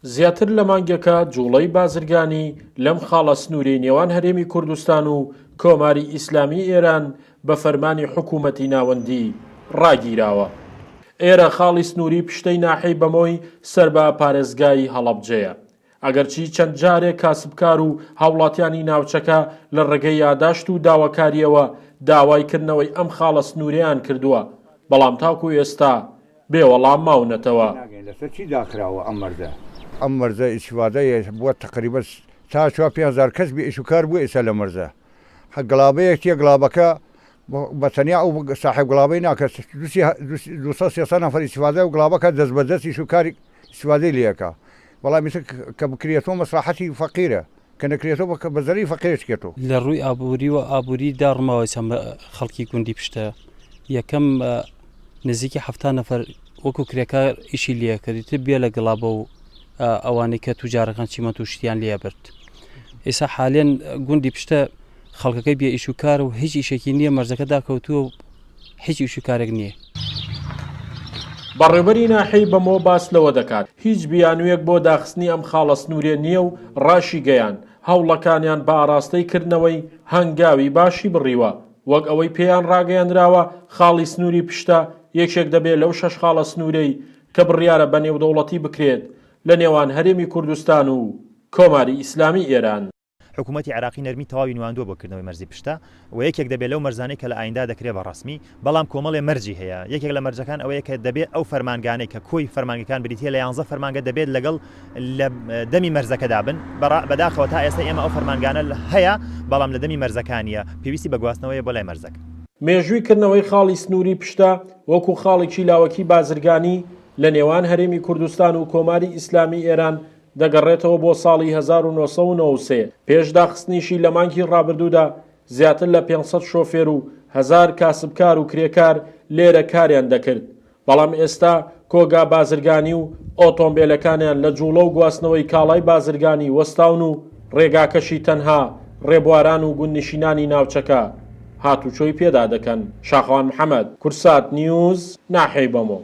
زیاتر لە مانگێکە جوڵەی بازرگانی لەم خاڵە سنووری نێوان هەرێمی کوردستان و کۆماری ئیسلامی ئێران بە فەرمانی حکوومەتی ناوەندی ڕاگیراوە. ئێرە خاڵی سنووری پشتەی ناحەی بەمۆی سەر بە پارێزگای هەڵەبجەیە. ئەگەرچی چەند جارێک کاسبکار و هاوڵاتیانی ناوچەکە لە ڕێگەی یاداشت و داواکاریەوە داوای کردنەوەی ئەم خاڵە سنووریان کردووە، بەڵام تاکو ئێستا بێوەڵام ماونەتەوە. ئەم مەرزە ئیسیفادەیە بووە تقریبا تا 5,000 کەس بێ ئیشوکار بوو ئێستا لە مەرزە. گڵابەیەک تیە گڵابەکە بە تەنیا ئەو ساحب گڵابەی ناکە 200 نەفەر ئیسیفادە و گڵابەکە دەست بەدەست ئیشوکاری ئیسیفادەی لێەکە. بەڵام کە بکرێتەوە مەسلحەتی فەقیرە کە نەکرێتەوە بە بەزەری فەقیرشکێتەوە. لە ڕووی ئابووری و ئابووری داڕماوە خەڵکی گوندی پشتە یەکەم نزیکی 7 نەفەر وەکو کرێکار ئیشی لێکردیتر بێ لە گڵابە و ئەوانەی کە توجارەکان چیمەت و شتیان لێ برد. ئێستا حالێن گوندی پشتە خەڵکەکەی بێ ئیشوکار و هیچ ئیشێکی نییە، مەرزەکە داکەوتووە و هیچ ئیشوکارێک نییە. بەڕێوەبەری ناحەی بەمۆ باس لەوە دەکات هیچ بیانوویەک بۆ داخستنی ئەم خاڵە سنوورێ نییە و ڕاشی گەیان هەوڵەکانیان بە ئاراستەی کردنەوەی هەنگاوی باشی بڕیوە، وەک ئەوەی پێیان ڕاگەیاندراوە خاڵی سنووری پشتە یەکێک دەبێت لەو 6 خاڵە سنوورەی کە بڕیارە بە نێودەوڵەتی بکرێت لە نێوان هەرێمی کوردستان و کۆماری ئیسلامی ئێران. حکوومەتی عراقی نەرمی تەواوی نواندووە بۆکردنەوەی مەرزی پشتە و یەکێک دەبێت لەو مەرزانەی کە لە ئایندا دەکرێت بە ڕسمی، بەڵام کۆمەڵێ مەرجی هەیە. یەکێک لە مەرجەکان ئەوەیە کە دەبێت ئەو فەرمانگانەی کە کۆی فەرمانگەکان بریتە لە 11 فەرمانگە دەبێت لەگەڵ لە دەمی مەرزەکەدا بن. بەداخەوە تا ئێستا ئێمە ئەو فەرمانگانە هەیە، بەڵام لە دەمی مەرزەکانیە پێویستی بە گواستنەوەی بۆ لای مەرزەکە. مێژوویکردنەوەی خاڵی سنووری پشتە وەکو خاڵێکی لاوەکی بازرگانی لە نێوان هەرێمی کوردستان و کۆماری ئیسلامی ئێران دەگەڕێتەوە بۆ ساڵی 1993. پێش داخستنیشی لە مانگی ڕابردوودا زیاتر لە 500 شۆفێر و 1000 کاسبکار و کرێکار لێرە کاریان دەکرد، بەڵام ئێستا کۆگا بازرگانی و ئۆتۆمبیلەکانیان لە جوڵە و گواستنەوەی کاڵای بازرگانی وەستاون و ڕێگاکەشی تەنها ڕێبواران و گوندنشینانی ناوچەکە هاتوچۆی پێدا دەکەن. شاخەوان محەممەد، کورسات نیوز، ناحەی بەمۆ.